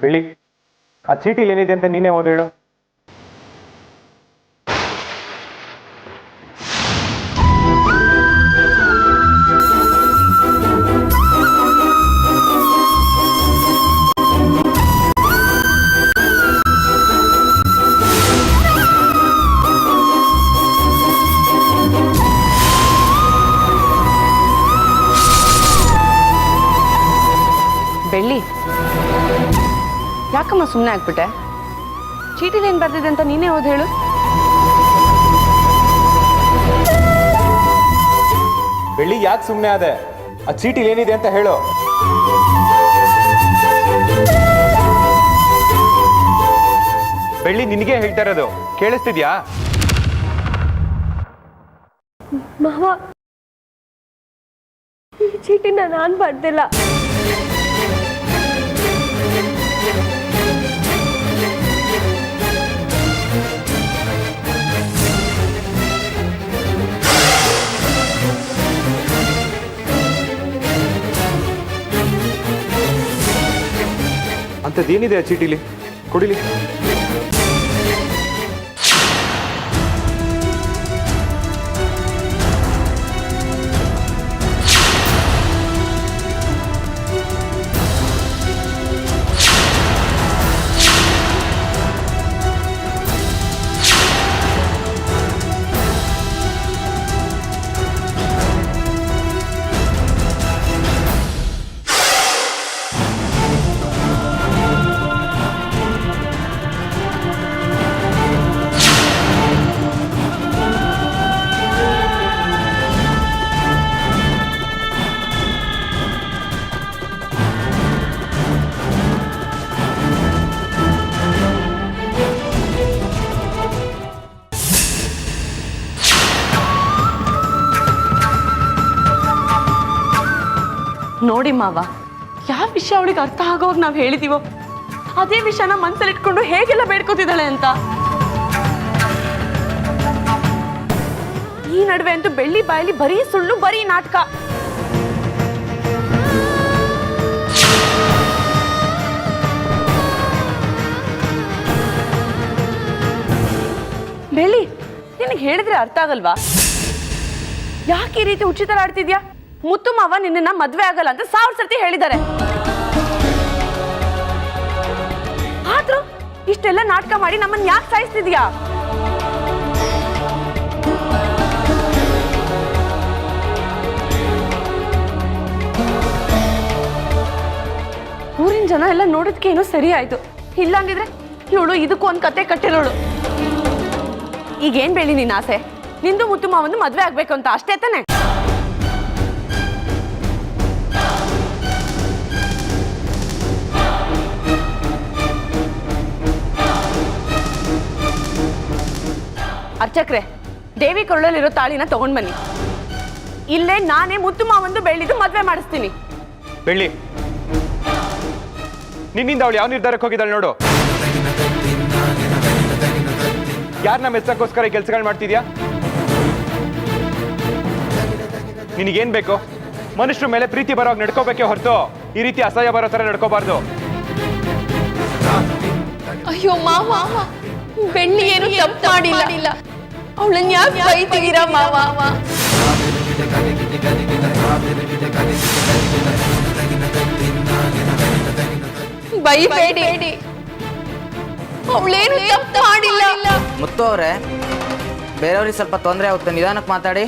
ಬೆಳ್ಳಿ, ಆ ಚೀಟಿಲಿ ಏನಿದೆ ಅಂತ ನೀನೇ ಓದಿ ಹೇಳು. ಬೆಳ್ಳಿ, ಯಾಕಮ್ಮ ಸುಮ್ಮನೆ ಆಗ್ಬಿಟ್ಟೆ? ಚೀಟಿಲಿ ಏನ್ ಬರ್ದಿದೆ ಅಂತ ನೀನೇ ಓದಿ ಹೇಳು. ಬೆಳ್ಳಿ, ಯಾಕೆ ಸುಮ್ಮನೆ ಆದೆ? ಆ ಚೀಟಿಲಿ ಏನಿದೆ ಅಂತ ಹೇಳು. ಬೆಳ್ಳಿ, ನಿನಗೆ ಹೇಳ್ತಾ ಇರೋದು ಕೇಳಿಸ್ತಿದ್ಯಾ? ಮಾವ, ಈ ಚೀಟಿನ ನಾನು ಬರ್ದಿಲ್ಲ. ಅಂಥದ್ದೇನಿದೆ ಆ ಚೀಟಿಲಿ? ಕೊಡಿಲಿ. ನೋಡಿ ಮಾವ, ಯಾವ ವಿಷಯ ಅವಳಿಗೆ ಅರ್ಥ ಆಗೋವಾಗ ನಾವು ಹೇಳಿದೀವೋ ಅದೇ ವಿಷಯನ ಮನಸ್ಸಲ್ಲಿ ಇಟ್ಕೊಂಡು ಹೇಗೆಲ್ಲ ಬೇಡ್ಕೋತಿದ್ದಾಳೆ ಅಂತ. ಈ ನಡುವೆ ಅಂತೂ ಬೆಳ್ಳಿ ಬಾಯಲ್ಲಿ ಬರೀ ಸುಳ್ಳು, ಬರೀ ನಾಟಕ. ಬೆಳ್ಳಿ, ನಿನಗೆ ಹೇಳಿದ್ರೆ ಅರ್ಥ ಆಗಲ್ವಾ? ಯಾಕೆ ಈ ರೀತಿ ಉಚಿತರ ಆಡ್ತಿದ್ಯಾ? ಮುತ್ತು ಮಾವ ನಿನ್ನ ಮದ್ವೆ ಆಗಲ್ಲ ಅಂತ 1000 ಸರ್ತಿ ಹೇಳಿದ್ದಾರೆ. ಆದ್ರೂ ಇಷ್ಟೆಲ್ಲ ನಾಟಕ ಮಾಡಿ ನಮ್ಮನ್ನ ಯಾಕೆ ಸಾಯಿಸ್ತಿದ್ಯಾ? ಊರಿನ ಜನ ಎಲ್ಲ ನೋಡಿದ್ಕೆ ಏನೋ ಸರಿ ಆಯ್ತು, ಇಲ್ಲ ಅಂದಿದ್ರೆ ಇವಳು ಇದಕ್ಕೂ ಒಂದ್ ಕತೆ ಕಟ್ಟಿರೋಳು. ಈಗೇನ್ ಬೆಳ್ಳಿ ನಿನ್ನ ಆಸೆ? ನಿಂದು ಮುತ್ತು ಮಾವಂದು ಮದ್ವೆ ಆಗ್ಬೇಕು ಅಂತ ಅಷ್ಟೇ ತಾನೆ? ಅರ್ಚಕ್ರೆ, ದೇವಿ ಕೊರಳಲ್ಲಿರೋ ತಾಳಿನ ತಗೊಂಡ್ ಬನ್ನಿ. ಇಲ್ಲೇ ನಾನೇ ಮುತ್ತು ಮಾವಂದು ಬೆಳ್ಳಿದು ಮದ್ವೆ ಮಾಡಿಸ್ತೀನಿ. ಬೆಳ್ಳಿ, ನಿನ್ನಿಂದ ಅವಳು ಯಾವ ನಿರ್ಧಾರಕ್ಕೆ ಹೋಗಿದ್ದಾಳೆ ನೋಡು. ಯಾರನ್ನ ಮೆಚ್ಚಕ್ಕೋಸ್ಕರ ಈ ಕೆಲಸಗಳು ಮಾಡ್ತಿದ್ಯಾ? ನಿನಗೇನ್ ಬೇಕು? ಮನುಷ್ಯರ ಮೇಲೆ ಪ್ರೀತಿ ಬರೋವಾಗ ನಡ್ಕೋಬೇಕೇ ಹೊರತು ಈ ರೀತಿ ಅಸಹ್ಯ ಬರೋ ತರ ನಡ್ಕೋಬಾರ್ದು. ಅಯ್ಯೋ ಮಾವ, ಬೆಳ್ಳಿ ಏನು ತಪ್ಪು ಮಾಡಿಲ್ಲ. ಅವಳನ್ನ ಯಾಕೆ ಬೈತೀರಾ ಮಾವ? ಬೈಬೇಡಿ, ಅವಳೇನು ತಪ್ಪು ಮಾಡಿಲ್ಲ. ಮುತ್ತು ಅವರೇ, ಬೇರೆಯವ್ರಿಗೆ ಸ್ವಲ್ಪ ತೊಂದರೆ ಆಗುತ್ತೆ, ನಿಧಾನಕ್ಕೆ ಮಾತಾಡಿ.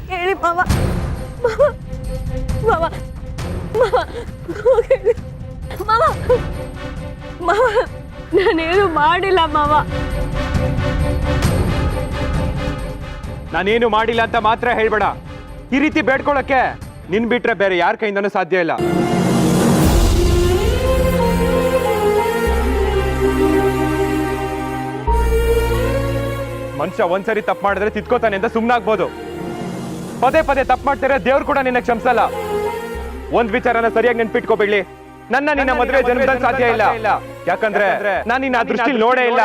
ಹೇಳಿ ಮಾವ, ಮಾವ, ಮಾವ, ಮಾವ, ಮಾವ, ನಾನೇನು ಮಾಡಿಲ್ಲ ಮಾವ. ನಾನೇನು ಮಾಡಿಲ್ಲ ಅಂತ ಮಾತ್ರ ಹೇಳ್ಬೇಡ. ಈ ರೀತಿ ಬೇಡ್ಕೊಳ್ಳಕ್ಕೆ ನಿನ್ ಬಿಟ್ರೆ ಬೇರೆ ಯಾರ ಕೈಯಿಂದನೂ ಸಾಧ್ಯ ಇಲ್ಲ. ಮನುಷ್ಯ ಒಂದ್ಸರಿ ತಪ್ಪು ಮಾಡಿದ್ರೆ ತಿದ್ಕೋತಾನೆ ಅಂತ ಸುಮ್ಮನಾಗ್ಬೋದು. ಪದೇ ಪದೇ ತಪ್ಪು ಮಾಡ್ತಾರೆ, ದೇವ್ರು ಕೂಡ ನಿನ್ನ ಕ್ಷಮಿಸಲ್ಲ. ಒಂದ್ ವಿಚಾರನ ಸರಿಯಾಗಿ ನೆನ್ಪಿಟ್ಕೋಬೇಡಿ, ನನ್ನ ನಿನ್ನ ಮದುವೆ ಜನ್ಮದಲ್ಲಿ ಸಾಧ್ಯ ಇಲ್ಲ. ಯಾಕಂದ್ರೆ ನಾನು ನಿನ್ನ ಆ ದೃಷ್ಟಿಲಿ ನೋಡೇ ಇಲ್ಲ.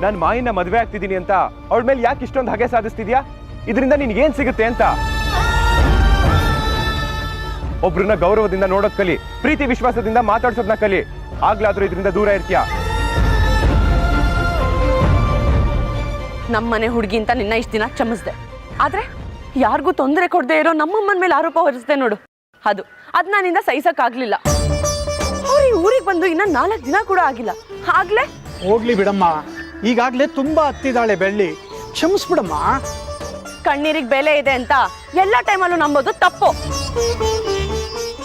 ನಾನು ಮಾಯಿನ ಮದುವೆ ಆಗ್ತಿದ್ದೀನಿ ಅಂತ ಅವಳ ಮೇಲೆ ಯಾಕೆ ಇಷ್ಟೊಂದು ಹಾಗೆ ಸಾಧಿಸ್ತಿದ್ಯಾ? ಇದರಿಂದ ನಿನ್ಗೇನ್ ಸಿಗುತ್ತೆ ಅಂತ. ಒಬ್ರನ್ನ ಗೌರವದಿಂದ ನೋಡೋದ್ ಕಲಿ, ಪ್ರೀತಿ ವಿಶ್ವಾಸದಿಂದ ಮಾತಾಡ್ಸೋದನ್ನ ಕಲಿ. ಆಗ್ಲಾದ್ರೂ ಇದರಿಂದ ದೂರ ಇರ್ತೀಯ. ನಮ್ಮನೆ ಹುಡುಗಿ ಅಂತ ನಿನ್ನ ಇಷ್ಟ ದಿನ ಕ್ಷಮಿಸ್ದೆ, ಆದ್ರೆ ಯಾರಿಗೂ ತೊಂದರೆ ಕೊಡದೆ ಇರೋ ನಮ್ಮಮ್ಮನ ಮೇಲೆ ಆರೋಪ ಹೊರಿಸ್ದೆ ನೋಡು, ಅದು ನನ್ನಿಂದ ಸಹಿಸಕ್ಕಾಗ್ಲಿಲ್ಲ. ಅವ್ರು ಈ ಊರಿಗೆ ಬಂದು ಇನ್ನ 4 ದಿನ ಕೂಡ ಆಗಿಲ್ಲ, ಆಗ್ಲೇ ಹೋಗ್ಲಿ ಬಿಡಮ್ಮ, ಈಗಾಗ್ಲೇ ತುಂಬಾ ಹತ್ತಿದಾಳೆ ಬೆಳ್ಳಿ, ಕ್ಷಮಿಸ್ಬಿಡಮ್ಮ. ಕಣ್ಣೀರಿಗೆ ಬೆಲೆ ಇದೆ ಅಂತ ಎಲ್ಲ ಟೈಮಲ್ಲೂ ನಂಬೋದು ತಪ್ಪು.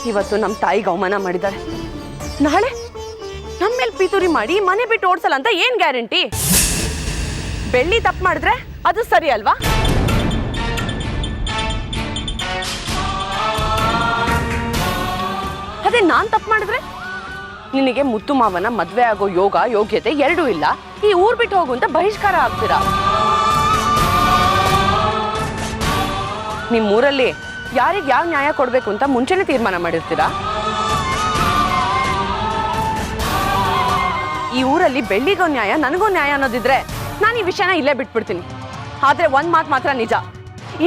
ಇವತ್ತು ನಮ್ಮ ತಾಯಿಗೆ ಅವಮಾನ ಮಾಡಿದ್ದಾರೆ, ನಾಳೆ ನಮ್ಮ ಮೇಲೆ ಪಿತೂರಿ ಮಾಡಿ ಮನೆ ಬಿಟ್ಟು ಓಡಿಸಲ್ಲ ಅಂತ ಏನ್ ಗ್ಯಾರಂಟಿ? ಬೆಳ್ಳಿ ತಪ್ಪು ಮಾಡಿದ್ರೆ ಅದು ಸರಿ ಅಲ್ವಾ? ಅದೇ ನಾನ್ ತಪ್ಪು ಮಾಡಿದ್ರೆ ನಿನಗೆ ಮುತ್ತು ಮಾವನ ಮದ್ವೆ ಆಗೋ ಯೋಗ ಯೋಗ್ಯತೆ ಎರಡೂ ಇಲ್ಲ, ಈ ಊರ್ ಬಿಟ್ಟು ಹೋಗು ಅಂತ ಬಹಿಷ್ಕಾರ ಆಗ್ತೀರಾ. ನಿಮ್ಮೂರಲ್ಲಿ ಯಾರಿಗೆ ಯಾವ ನ್ಯಾಯ ಕೊಡ್ಬೇಕು ಅಂತ ಮುಂಚೆನೆ ತೀರ್ಮಾನ ಮಾಡಿರ್ತೀರಾ? ಈ ಊರಲ್ಲಿ ಬೆಳ್ಳಿಗೋ ನ್ಯಾಯ ನನಗೋ ನ್ಯಾಯ ಅನ್ನೋದಿದ್ರೆ ನಾನು ಈ ವಿಷಯನ ಇಲ್ಲೇ ಬಿಟ್ಬಿಡ್ತೀನಿ. ಆದ್ರೆ ಒಂದ್ ಮಾತು ಮಾತ್ರ ನಿಜ,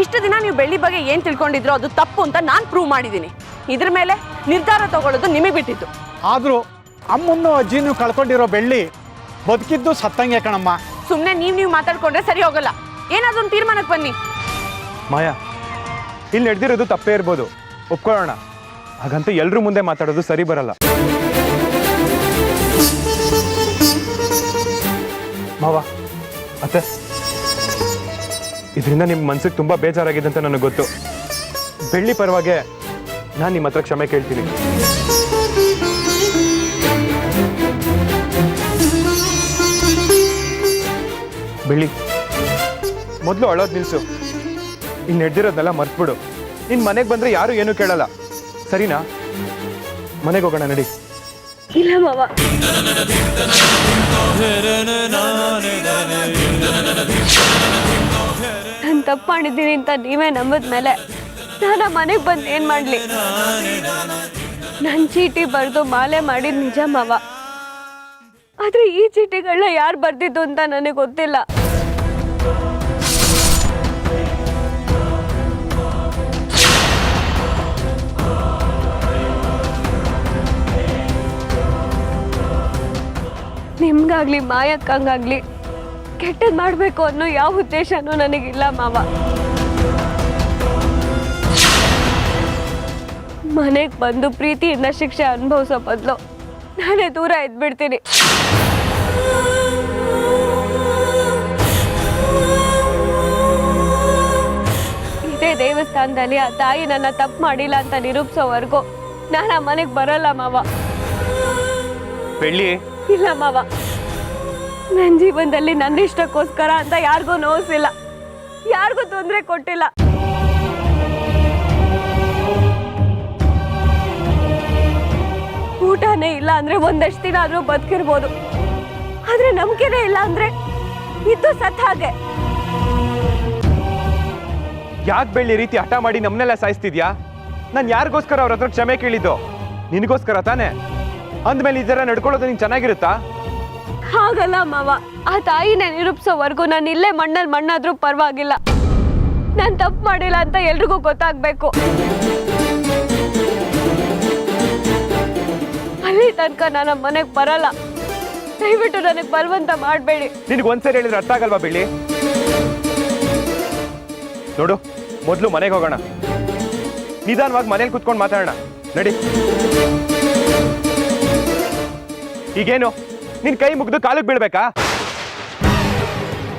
ಇಷ್ಟು ದಿನ ನೀವು ಬೆಳ್ಳಿ ಬಗ್ಗೆ ಏನ್ ತಿಳ್ಕೊಂಡಿದ್ರೋ ಅದು ತಪ್ಪು ಅಂತ ನಾನು ಪ್ರೂವ್ ಮಾಡಿದ್ದೀನಿ. ಇದ್ರ ಮೇಲೆ ನಿರ್ಧಾರ ತಗೊಳ್ಳೋದು ನಿಮಗೆ ಬಿಟ್ಟಿತ್ತು. ಆದ್ರೂ ಅಮ್ಮನ್ನು ಅಜ್ಜಿನೂ ಕಳ್ಕೊಂಡಿರೋ ಬೆಳ್ಳಿ ಬದುಕಿದ್ದು ಸತ್ತಂಗೆ ಕಣಮ್ಮ. ಸುಮ್ನೆ ನೀವು ಮಾತಾಡ್ಕೊಂಡ್ರೆ ಸರಿ ಹೋಗಲ್ಲ, ಏನಾದ್ರು ಒಂದು ತೀರ್ಮಾನಕ್ಕೆ ಬನ್ನಿ. ಮಾಯಾ, ಇಲ್ಲಿ ನಡೆದಿರೋದು ತಪ್ಪೇ ಇರ್ಬೋದು, ಒಪ್ಕೊಳ್ಳೋಣ. ಹಾಗಂತ ಎಲ್ರೂ ಮುಂದೆ ಮಾತಾಡೋದು ಸರಿ ಬರಲ್ಲ. ಮಾವ, ಅತ್ತೆ, ಇದರಿಂದ ನಿಮ್ಮ ಮನ್ಸಿಗೆ ತುಂಬಾ ಬೇಜಾರಾಗಿದೆ ಅಂತ ನನಗೆ ಗೊತ್ತು. ಬೆಳ್ಳಿ ಪರವಾಗಿ ನಾನು ನಿಮ್ಮ ಹತ್ರ ಕ್ಷಮೆ ಕೇಳ್ತೀನಿ. ಬೆಳ್ಳಿ, ಮೊದಲು ಅಳೋದು ನಿಲ್ಸು. ಇನ್ನು ನಡೆದಿರೋದನ್ನೆಲ್ಲ ಮರ್ತ್ಬಿಡು. ನಿನ್ ಮನೆಗೆ ಬಂದ್ರೆ ಯಾರು ಏನು ಕೇಳಲ್ಲ, ಸರಿನಾ? ಮನೆಗೆ ಹೋಗೋಣ ನಡಿ. ಇಲ್ಲ ಮಾವ, ನಾನು ತಪ್ಪು ಮಾಡಿದ್ದೀನಿ ಅಂತ ನೀವೇ ನಂಬಿದ್ಮೇಲೆ ನಾನು ಮನೆಗೆ ಬಂದು ಏನ್ ಮಾಡ್ಲಿ? ನನ್ನ ಚೀಟಿ ಬರೆದು ಮಾಲೆ ಮಾಡಿದ್ ನಿಜ ಮಾವ, ಆದ್ರೆ ಈ ಚೀಟಿಗಳನ್ನ ಯಾರು ಬರ್ದಿದ್ದು ಅಂತ ನನಗೆ ಗೊತ್ತಿಲ್ಲ. ನಿಮ್ಗಾಗ್ಲಿ ಮಾಯಕ್ಕಂಗಾಗ್ಲಿ ಕೆಟ್ಟದ್ ಮಾಡ್ಬೇಕು ಅನ್ನೋ ಯಾವ ಉದ್ದೇಶನೂ ನನಗಿಲ್ಲ ಮಾವ. ಮನೆಗೆ ಬಂದು ಪ್ರೀತಿಯಿಂದ ಶಿಕ್ಷೆ ಅನುಭವಿಸೋ ಬದಲು ನಾನೇ ದೂರ ಇದ್ಬಿಡ್ತೀನಿ. ಇದೇ ದೇವಸ್ಥಾನದಲ್ಲಿ ಆ ತಾಯಿ ನನ್ನ ತಪ್ಪು ಮಾಡಿಲ್ಲ ಅಂತ ನಿರೂಪಿಸೋವರೆಗೂ ನಾನು ಆ ಮನೆಗೆ ಬರಲ್ಲ ಮಾವ. ಬೆಳ್ಳಿ, ಇಲ್ಲ ಮಾವ, ನನ್ನ ಜೀವನದಲ್ಲಿ ನನ್ನ ಇಷ್ಟಕ್ಕೋಸ್ಕರ ಅಂತ ಯಾರಿಗೂ ನೋವಿಸಿಲ್ಲ, ಯಾರಿಗೂ ತೊಂದರೆ ಕೊಟ್ಟಿಲ್ಲ. ಊಟನೇ ಇಲ್ಲ ಅಂದ್ರೆ ಒಂದಷ್ಟು ದಿನ ಆದ್ರೂ ಬದುಕಿರ್ಬೋದು, ಆದ್ರೆ ನಂಬಿಕೆನೇ ಇಲ್ಲ ಅಂದ್ರೆ ಇದ್ದು ಸತ್ತ ಹಾಗೆ. ಯಾಕೆ ಬೆಳ್ಳಿ ರೀತಿ ಹಠ ಮಾಡಿ ನಮ್ಮನ್ನೆಲ್ಲ ಸಾಯಿಸ್ತಿದ್ಯಾ? ನಾನು ಯಾರಿಗೋಸ್ಕರ ಅವ್ರ ಹತ್ರ ಕ್ಷಮೆ ಕೇಳಿದ್ದು? ನಿನಗೋಸ್ಕರ ತಾನೆ. ಅಂದ್ಮೇಲೆ ಈ ಥರ ನಡ್ಕೊಳ್ಳೋದು ನಿಂಗೆ ಚೆನ್ನಾಗಿರುತ್ತಾ? ಹಾಗಲ್ಲ ಮಾವ, ಆ ತಾಯಿನ ನಿರೂಪಿಸೋವರೆಗೂ ನಾನು ಇಲ್ಲೇ ಮಣ್ಣಲ್ಲಿ ಮಣ್ಣಾದ್ರೂ ಪರವಾಗಿಲ್ಲ. ನಾನು ತಪ್ಪು ಮಾಡಿಲ್ಲ ಅಂತ ಎಲ್ರಿಗೂ ಗೊತ್ತಾಗ್ಬೇಕು. ಅಲ್ಲಿ ತನಕ ನಾನು ಮನೆಗೆ ಬರಲ್ಲ. ದಯವಿಟ್ಟು ನನಗೆ ಬಲವಂತ ಮಾಡಬೇಡಿ. ನಿನಗೆ ಒಂದ್ಸರಿ ಹೇಳಿದ್ರೆ ಅರ್ಥ ಆಗಲ್ವಾ ಬೆಳ್ಳಿ? ನೋಡು, ಮೊದಲು ಮನೆಗೆ ಹೋಗೋಣ, ನಿಧಾನವಾಗಿ ಮನೇಲಿ ಕುತ್ಕೊಂಡು ಮಾತಾಡೋಣ. ನಡಿ. ಈಗೇನು ನಿನ್ ಕೈ ಮುಗ್ದು ಕಾಲಿಗೆ ಬೀಳ್ಬೇಕಾ?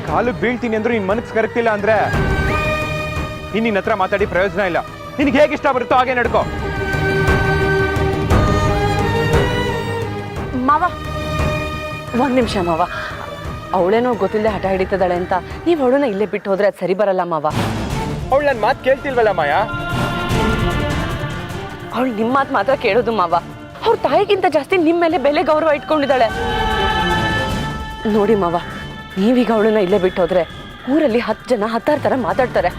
ಕಾಲಿಗೆ ಬೀಳ್ತೀನಿ ಅಂದ್ರೂ ನಿನ್ ಮನಸ್ಸು ಕರೆಕ್ಟಿಲ್ಲ ಅಂದ್ರೆ ನಿನ್ನ ಹತ್ರ ಮಾತಾಡಿ ಪ್ರಯೋಜನ ಇಲ್ಲ. ನಿನ್ಗೆ ಹೇಗೆ ಇಷ್ಟ ಬರುತ್ತೋ ಹಾಗೆ ನಡ್ಕೋ. ಮಾವ, ಒಂದ್ ನಿಮಿಷ ಮಾವ, ಅವಳೇನೋ ಗೊತ್ತಿಲ್ಲದೆ ಹಠ ಹಿಡಿತದಾಳೆ ಅಂತ ನೀವು ಅವಳನ್ನ ಇಲ್ಲೇ ಬಿಟ್ಟು ಹೋದ್ರೆ ಅದು ಸರಿ ಬರಲ್ಲ ಮಾವ. ಅವಳು ನನ್ನ ಮಾತು ಕೇಳ್ತಿಲ್ವಲ್ಲ ಮಾಯಾ? ಅವಳು ನಿಮ್ಮ ಮಾತು ಮಾತ್ರ ಕೇಳೋದು ಮಾವ. ಅವ್ರ ತಾಯಿಗಿಂತ ಜಾಸ್ತಿ ನಿಮ್ಮ ಮೇಲೆ ಬೆಲೆ ಗೌರವ ಇಟ್ಕೊಂಡಿದ್ದಾಳೆ. ನೋಡಿ ಮಾವ, ನೀವೀಗ ಅವಳನ್ನ ಇಲ್ಲೇ ಬಿಟ್ಟು ಹೋದ್ರೆ ಊರಲ್ಲಿ 10 ಜನ 10 ಥರ ಮಾತಾಡ್ತಾರೆ.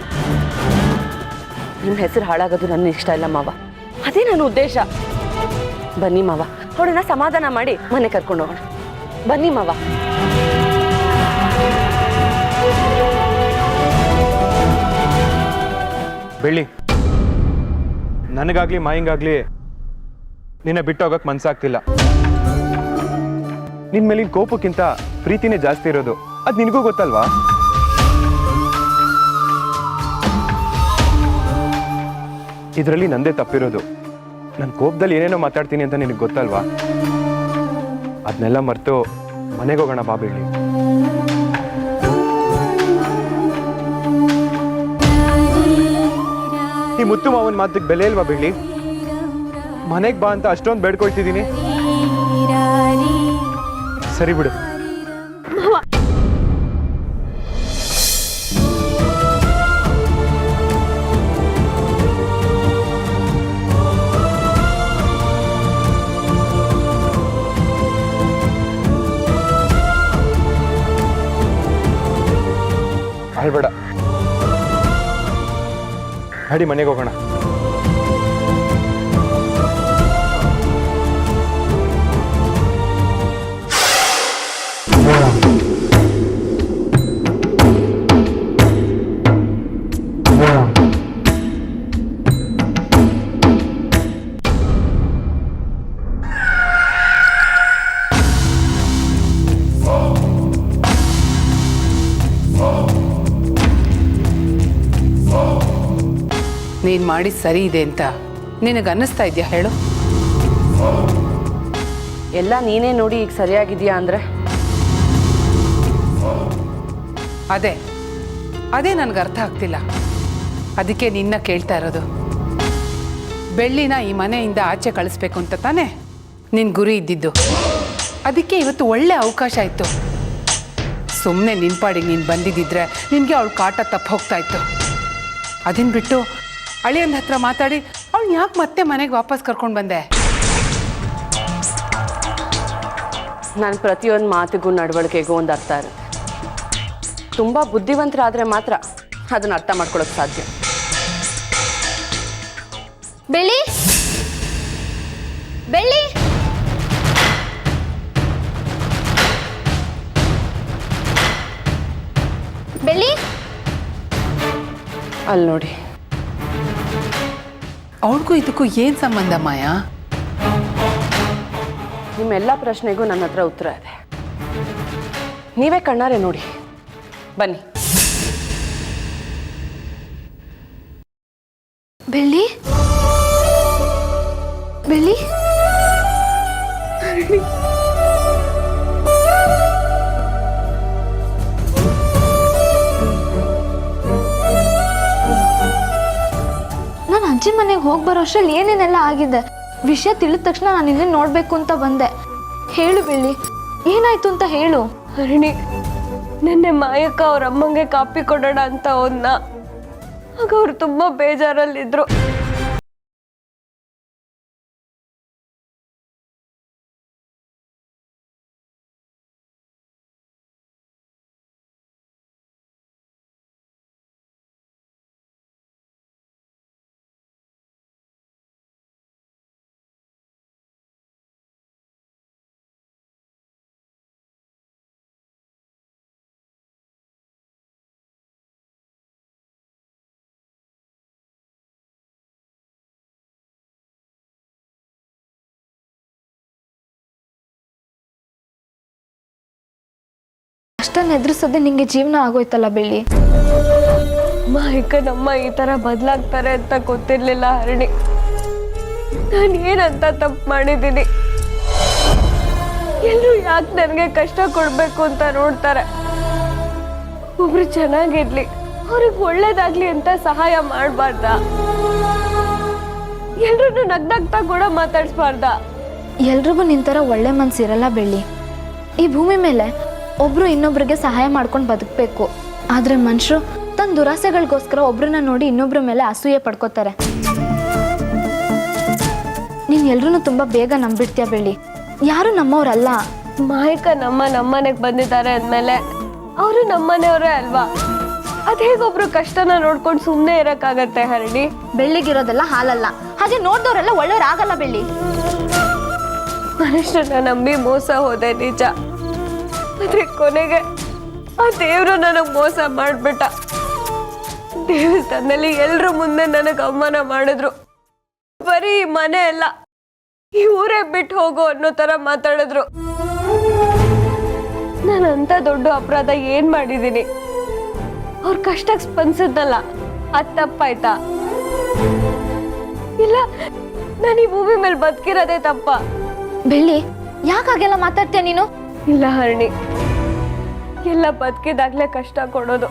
ನಿಮ್ಮ ಹೆಸರು ಹಾಳಾಗೋದು ನನ್ನ ಇಷ್ಟ ಇಲ್ಲ ಮಾವ. ಅದೇ ನನ್ನ ಉದ್ದೇಶ. ಬನ್ನಿ ಮಾವ, ಅವಳನ್ನ ಸಮಾಧಾನ ಮಾಡಿ ಮನೆ ಕರ್ಕೊಂಡು ಹೋಗೋಣ. ಬನ್ನಿ ಮಾವ. ಬೆಳ್ಳಿ, ನನಗಾಗ್ಲಿ ಮಾಯಿಂಗಾಗ್ಲಿ ನಿನ್ನ ಬಿಟ್ಟು ಹೋಗಕ್ ಮನ್ಸಾಗ್ತಿಲ್ಲ. ನಿನ್ ಮೇಲಿನ ಕೋಪಕ್ಕಿಂತ ಪ್ರೀತಿನೇ ಜಾಸ್ತಿ ಇರೋದು, ಅದ್ ನಿನಗೂ ಗೊತ್ತಲ್ವಾ? ಇದರಲ್ಲಿ ನಂದೇ ತಪ್ಪಿರೋದು. ನನ್ನ ಕೋಪದಲ್ಲಿ ಏನೇನೋ ಮಾತಾಡ್ತೀನಿ ಅಂತ ನಿನಗೆ ಗೊತ್ತಲ್ವಾ? ಅದನ್ನೆಲ್ಲ ಮರೆತು ಮನೆಗೆ ಹೋಗೋಣ ಬಾ ಬೆಳ್ಳಿ. ಈ ಮುತ್ತು ಮಾವನ ಮಾತಿಗೆ ಬೆಲೆ ಇಲ್ವಾ ಬೆಳ್ಳಿ? ಮನೆಗೆ ಬಾ ಅಂತ ಅಷ್ಟೊಂದು ಬೇಡ್ಕೊಳ್ತಿದ್ದೀನಿ. ಸರಿ ಬಿಡು. ಅಳ್ಬೇಡ, ನಡಿ ಮನೆಗೆ ಹೋಗೋಣ. ನೀನು ಮಾಡಿ ಸರಿ ಇದೆ ಅಂತ ನಿನಗೆ ಅನ್ನಿಸ್ತಾ ಇದೆಯಾ ಹೇಳು? ಎಲ್ಲ ನೀನೇ ನೋಡಿ ಈಗ ಸರಿಯಾಗಿದೆಯಾ ಅಂದರೆ ಅದೇ ನನಗೆ ಅರ್ಥ ಆಗ್ತಿಲ್ಲ. ಅದಕ್ಕೆ ನಿನ್ನ ಕೇಳ್ತಾ ಇರೋದು. ಬೆಳ್ಳಿನ ಈ ಮನೆಯಿಂದ ಆಚೆ ಕಳಿಸ್ಬೇಕು ಅಂತ ತಾನೇ ನಿನ್ನ ಗುರಿ ಇದ್ದಿದ್ದು. ಅದಕ್ಕೆ ಇವತ್ತು ಒಳ್ಳೆ ಅವಕಾಶ ಇತ್ತು. ಸುಮ್ಮನೆ ನಿನ್ಪಾಡಿಗೆ ನೀನು ಬಂದಿದ್ದಿದ್ರೆ ನಿನಗೆ ಅವಳು ಕಾಟ ತಪ್ಪು ಹೋಗ್ತಾ ಇತ್ತು. ಅದನ್ನು ಬಿಟ್ಟು ಅಳಿಯಂದ ಹತ್ರ ಮಾತಾಡಿ ಅವಳು ಯಾಕೆ ಮತ್ತೆ ಮನೆಗೆ ವಾಪಸ್ ಕರ್ಕೊಂಡು ಬಂದೆ? ನಾನು ಪ್ರತಿಯೊಂದು ಮಾತಿಗೂ ನಡವಳಿಕೆಗೂ ಒಂದು ಅರ್ಥ ಇರುತ್ತೆ. ತುಂಬ ಬುದ್ಧಿವಂತರಾದರೆ ಮಾತ್ರ ಅದನ್ನು ಅರ್ಥ ಮಾಡ್ಕೊಳ್ಳೋಕೆ ಸಾಧ್ಯ. ಬೆಳ್ಳಿ, ಬೆಳ್ಳಿ, ಬೆಳ್ಳಿ, ಅಲ್ಲಿ ನೋಡಿ. ಅವಳಿಗೂ ಇದಕ್ಕೂ ಏನು ಸಂಬಂಧ ಮಾಯಾ? ನಿಮ್ಮೆಲ್ಲ ಪ್ರಶ್ನೆಗೂ ನನ್ನ ಹತ್ರ ಉತ್ತರ ಇದೆ. ನೀವೇ ಕಣ್ಣಾರೆ ನೋಡಿ. ಬನ್ನಿ. ಬೆಳ್ಳಿ, ಬೆಳ್ಳಿ, ನಾನು ಅಜ್ಜಿ ಮನೆಗೆ ಹೋಗಿ ಬರೋ ಅಷ್ಟರಲ್ಲಿ ಏನೇನೆಲ್ಲ ಆಗಿದೆ. ವಿಷಯ ತಿಳಿದ ತಕ್ಷಣ ನಾನು ಇನ್ನೇ ನೋಡಬೇಕು ಅಂತ ಬಂದೆ. ಹೇಳು ಬೆಳ್ಳಿ, ಏನಾಯ್ತು ಅಂತ ಹೇಳು. ಹರಿಣಿ, ನಿನ್ನೆ ಮಾಯಕ್ಕ ಅವ್ರ ಅಮ್ಮಂಗೆ ಕಾಪಿ ಕೊಡೋಣ ಅಂತ ಹೋದ್ನ. ಆಗ ಅವ್ರು ತುಂಬಾ ಬೇಜಾರಲ್ಲಿದ್ರು. ಅಷ್ಟನ್ನು ಎದುರಿಸೋದೆ ನಿಂಗೆ ಜೀವನ ಆಗೋಯ್ತಲ್ಲ ಬೆಳ್ಳಿ. ಮಾಯಕ್ಕನಮ್ಮ ಈ ತರ ಬದಲಾಗ್ತಾರೆ ಅಂತ ಗೊತ್ತಿರ್ಲಿಲ್ಲ ಹರಿಣಿ. ನಾನು ಏನಂತ ತಪ್ಪು ಮಾಡಿದ್ದೀನಿ? ಎಲ್ಲರೂ ಯಾಕೆ ನನಗೆ ಕಷ್ಟ ಕೊಡ್ಬೇಕು ಅಂತ ನೋಡ್ತಾರೆ. ಒಬ್ರು ಚೆನ್ನಾಗಿರ್ಲಿ, ಅವ್ರಿಗೆ ಒಳ್ಳೇದಾಗ್ಲಿ ಅಂತ ಸಹಾಯ ಮಾಡಬಾರ್ದ? ಎಲ್ರೂ ನಗ್ನಗ್ತಾ ಕೂಡ ಮಾತಾಡ್ಸ್ಬಾರ್ದ? ಎಲ್ರಿಗೂ ನಿಂತರ ಒಳ್ಳೆ ಮನ್ಸಿರಲ್ಲ ಬೆಳ್ಳಿ. ಈ ಭೂಮಿ ಮೇಲೆ ಒಬ್ರು ಇನ್ನೊಬ್ರಿಗೆ ಸಹಾಯ ಮಾಡ್ಕೊಂಡು ಬದುಕಬೇಕು. ಆದ್ರೆ ಮನುಷ್ಯರು ತನ್ನ ದುರಾಸೆಗಳಿಗೋಸ್ಕರ ಒಬ್ರನ್ನ ನೋಡಿ ಇನ್ನೊಬ್ರ ಮೇಲೆ ಅಸೂಯೆ ಪಡ್ಕೋತಾರೆ. ನೀನು ಎಲ್ರೂ ತುಂಬ ಬೇಗ ನಂಬಿಡ್ತೀಯ ಬೆಳ್ಳಿ. ಯಾರು ನಮ್ಮವ್ರಲ್ಲ. ಮಾಯಕ ನಮ್ಮನೆಗೆ ಬಂದಿದ್ದಾರೆ ಅಂದಮೇಲೆ ಅವರು ನಮ್ಮನೆಯವರೇ ಅಲ್ವಾ? ಅದೇಗೊಬ್ರು ಕಷ್ಟನ ನೋಡ್ಕೊಂಡು ಸುಮ್ಮನೆ ಇರೋಕ್ಕಾಗತ್ತೆ ಹರಣಿ? ಬೆಳ್ಳಿಗಿರೋದೆಲ್ಲ ಹಾಲಲ್ಲ, ಹಾಗೆ ನೋಡ್ದವ್ರೆಲ್ಲ ಒಳ್ಳೆಯವ್ರಾಗಲ್ಲ ಬೆಳ್ಳಿ. ಮನುಷ್ಯನ ನಂಬಿ ಮೋಸ ಹೋದೆ ನಿಜ, ಆದ್ರೆ ಕೊನೆಗೆ ಆ ದೇವ್ರು ನನಗೆ ಮೋಸ ಮಾಡ್ಬಿಟ್ಟ. ದೇವಸ್ಥಾನದಲ್ಲಿ ಎಲ್ರ ಮುಂದೆ ನನಗೆ ಅವಮಾನ ಮಾಡಿದ್ರು. ಬರೀ ಈ ಮನೆ ಅಲ್ಲ, ಈ ಊರೇ ಬಿಟ್ಟು ಹೋಗು ಅನ್ನೋ ತರ ಮಾತಾಡಿದ್ರು. ನಾನಂತ ದೊಡ್ಡ ಅಪರಾಧ ಏನ್ ಮಾಡಿದೀನಿ? ಅವ್ರ ಕಷ್ಟಕ್ಕೆ ಸ್ಪಂದಿಸಿದ್ನಲ್ಲ, ಅದ್ ತಪ್ಪಾಯ್ತಾ? ಇಲ್ಲ ನಾನು ಈ ಭೂಮಿ ಮೇಲೆ ಬದುಕಿರೋದೇ ತಪ್ಪ? ಬೆಳ್ಳಿ, ಯಾಕಾಗೆಲ್ಲ ಮಾತಾಡ್ತೀಯ ನೀನು? ಇಲ್ಲ ಹರಣಿ, ಎಲ್ಲ ಬದುಕಿದಾಗ್ಲೇ ಕಷ್ಟ ಕೊಡೋದು.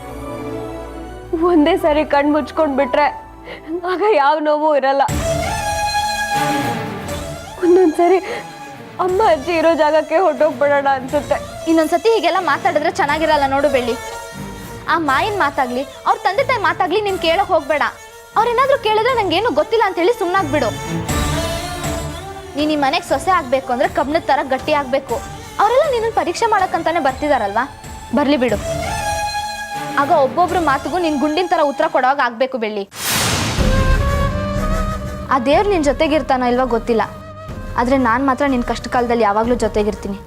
ಒಂದೇ ಸರಿ ಕಣ್ ಮುಚ್ಕೊಂಡ್ ಬಿಟ್ರೆ ಆಗ ಯಾವ ನೋವು ಇರಲ್ಲ. ಒಂದೊಂದ್ಸರಿ ಅಮ್ಮ ಅಜ್ಜಿ ಇರೋ ಜಾಗಕ್ಕೆ ಹೊರಟೋಗ್ಬಿಡೋಣ ಅನ್ಸುತ್ತೆ. ಇನ್ನೊಂದ್ಸತಿ ಹೀಗೆಲ್ಲ ಮಾತಾಡಿದ್ರೆ ಚೆನ್ನಾಗಿರಲ್ಲ ನೋಡು ಬೆಳ್ಳಿ. ಆ ಮಾಯಿನ ಮಾತಾಗ್ಲಿ ಅವ್ರ ತಂದೆ ತಾಯಿ ಮಾತಾಗ್ಲಿ ನೀನ್ ಕೇಳಕ್ ಹೋಗ್ಬೇಡ. ಅವ್ರೇನಾದ್ರೂ ಕೇಳಿದ್ರೆ ನಂಗೇನು ಗೊತ್ತಿಲ್ಲ ಅಂತ ಹೇಳಿ ಸುಮ್ಮನಾಗ್ಬಿಡು. ನೀನ್ ಈ ಮನೆಗೆ ಸೊಸೆ ಆಗ್ಬೇಕು ಅಂದ್ರೆ ಕಬ್ಣದ ತರ ಗಟ್ಟಿ ಆಗ್ಬೇಕು. ಅವರೆಲ್ಲ ನಿನ್ನ ಪರೀಕ್ಷೆ ಮಾಡಕ್ಕಂತಾನೆ ಬರ್ತಿದಾರಲ್ವಾ, ಬರ್ಲಿ ಬಿಡು. ಆಗ ಒಬ್ಬೊಬ್ರು ಮಾತಿಗೂ ನೀನ್ ಗುಂಡಿನ ತರ ಉತ್ತರ ಕೊಡೋವಾಗ ಆಗ್ಬೇಕು ಬೆಳ್ಳಿ. ಆ ದೇವ್ರು ನಿನ್ ಜೊತೆಗಿರ್ತಾನೋ ಇಲ್ವಾ ಗೊತ್ತಿಲ್ಲ, ಆದ್ರೆ ನಾನ್ ಮಾತ್ರ ನಿನ್ ಕಷ್ಟ ಕಾಲದಲ್ಲಿ ಯಾವಾಗ್ಲೂ ಜೊತೆಗಿರ್ತೀನಿ.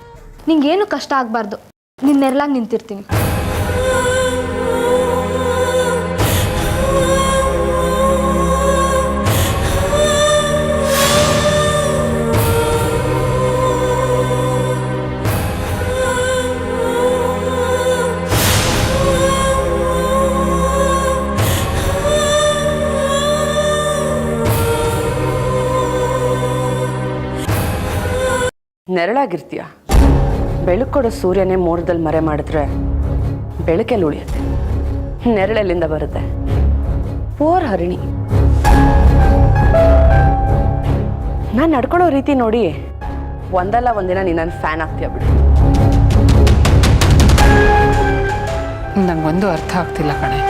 ನಿಂಗೇನು ಕಷ್ಟ ಆಗ್ಬಾರ್ದು, ನಿನ್ ನೆರಳಾಗಿ ನಿಂತಿರ್ತೀನಿ. ನೆರಳಾಗಿರ್ತೀಯ. ಬೆಳಕು ಕೊಡೋ ಸೂರ್ಯನೇ ಮೋಡದಲ್ಲಿ ಮರೆ ಮಾಡಿದ್ರೆ ಬೆಳಕೆಲ್ಲಿ ಉಳಿಯುತ್ತೆ, ನೆರಳೆಲ್ಲಿಂದ ಬರುತ್ತೆ? ಪೋರ್ ಹರಿಣಿ, ನಾನು ನಡ್ಕೊಳ್ಳೋ ರೀತಿ ನೋಡಿ ಒಂದಲ್ಲ ಒಂದಿನ ನೀನು ನನ್ನ ಫ್ಯಾನ್ ಆಗ್ತೀಯ ಬಿಡು. ನಂಗೊಂದು ಅರ್ಥ ಆಗ್ತಿಲ್ಲ ಕಣೆ.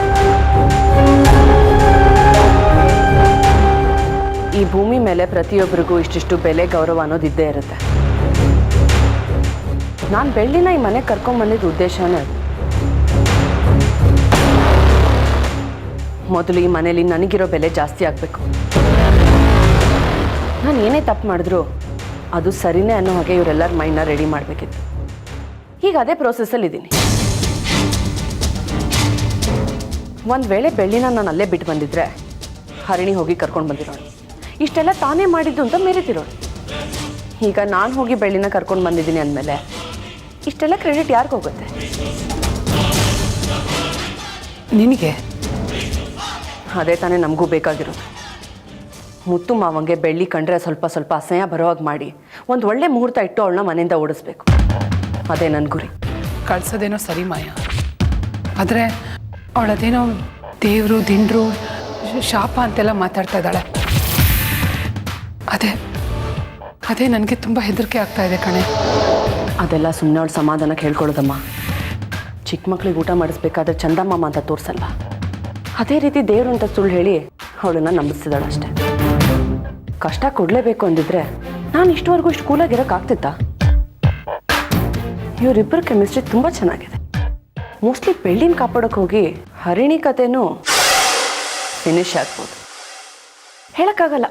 ಈ ಭೂಮಿ ಮೇಲೆ ಪ್ರತಿಯೊಬ್ಬರಿಗೂ ಇಷ್ಟಿಷ್ಟು ಬೆಲೆ ಗೌರವ ಅನ್ನೋದಿದ್ದೇ ಇರುತ್ತೆ. ನಾನು ಬೆಳ್ಳಿನ ಈ ಮನೆಗೆ ಕರ್ಕೊಂಡ್ಬಂದಿದ್ದ ಉದ್ದೇಶನೇ ಅದು. ಮೊದಲು ಈ ಮನೇಲಿ ನನಗಿರೋ ಬೆಲೆ ಜಾಸ್ತಿ ಆಗಬೇಕು. ನಾನು ಏನೇ ತಪ್ಪು ಮಾಡಿದ್ರು ಅದು ಸರಿನೇ ಅನ್ನೋ ಹಾಗೆ ಇವರೆಲ್ಲರ ಮೈಂಡ್ನ ರೆಡಿ ಮಾಡಬೇಕಿತ್ತು. ಈಗ ಅದೇ ಪ್ರೋಸೆಸ್ಸಲ್ಲಿ ಇದ್ದೀನಿ. ಒಂದು ವೇಳೆ ಬೆಳ್ಳಿನ ನಾನು ಅಲ್ಲೇ ಬಿಟ್ಟು ಬಂದಿದ್ರೆ ಹರಿಣಿ ಹೋಗಿ ಕರ್ಕೊಂಡು ಬಂದಿರೋಳು. ಇಷ್ಟೆಲ್ಲ ತಾನೇ ಮಾಡಿದ್ದು ಅಂತ ಮೆರಿತಿರೋಳು. ಈಗ ನಾನು ಹೋಗಿ ಬೆಳ್ಳಿನ ಕರ್ಕೊಂಡು ಬಂದಿದ್ದೀನಿ ಅಂದಮೇಲೆ ಇಷ್ಟೆಲ್ಲ ಕ್ರೆಡಿಟ್ ಯಾರಿಗೆ ಹೋಗುತ್ತೆ? ನಿನಗೆ. ಅದೇ ತಾನೇ ನಮಗೂ ಬೇಕಾಗಿರೋದು. ಮುತ್ತು ಮಾವಂಗೆ ಬೆಳ್ಳಿ ಕಂಡ್ರೆ ಸ್ವಲ್ಪ ಸ್ವಲ್ಪ ಅಸಹ್ಯ ಬರೋವಾಗ ಮಾಡಿ ಒಂದು ಒಳ್ಳೆ ಮುಹೂರ್ತ ಇಟ್ಟು ಅವಳನ್ನ ಮನೆಯಿಂದ ಓಡಿಸ್ಬೇಕು. ಅದೇ ನನ್ನ ಗುರಿ. ಕಳ್ಸೋದೇನೋ ಸರಿ ಮಾಯ, ಆದರೆ ಅವಳದೇನೋ ದೇವರು ದಿಂಡ್ರು ಶಾಪ ಅಂತೆಲ್ಲ ಮಾತಾಡ್ತಾ ಇದ್ದಾಳೆ. ಅದೇ ನನಗೆ ತುಂಬ ಹೆದರಿಕೆ ಆಗ್ತಾ ಇದೆ ಕಣೆ. ಅದೆಲ್ಲ ಸುಮ್ಮನೆ ಅವಳು ಸಮಾಧಾನಕ್ಕೆ ಹೇಳ್ಕೊಳ್ಳೋದಮ್ಮ. ಚಿಕ್ಕ ಮಕ್ಳಿಗೆ ಊಟ ಮಾಡಿಸ್ಬೇಕಾದ್ರೆ ಚಂದಮ್ಮ ಅಂತ ತೋರಿಸಲ್ವ, ಅದೇ ರೀತಿ ದೇವರು ಅಂತ ಸುಳ್ಳು ಹೇಳಿ ಅವಳನ್ನ ನಂಬಿಸ್ತಿದ್ದಾಳೆ ಅಷ್ಟೆ. ಕಷ್ಟ ಕೊಡಲೇಬೇಕು ಅಂದಿದ್ರೆ ನಾನು ಇಷ್ಟವರೆಗೂ ಇಷ್ಟು ಕೂಲಾಗಿರೋಕ್ಕಾಗ್ತಿತ್ತಾ? ಇವರಿಬ್ಬರ ಕೆಮಿಸ್ಟ್ರಿ ತುಂಬ ಚೆನ್ನಾಗಿದೆ. ಮೋಸ್ಟ್ಲಿ ಬೆಳ್ಳಿನ ಕಾಪಾಡೋಕೆ ಹೋಗಿ ಹರಿಣಿ ಕತೆನೂ ಫಿನಿಶ್ ಆಗ್ಬೋದು, ಹೇಳೋಕ್ಕಾಗಲ್ಲ.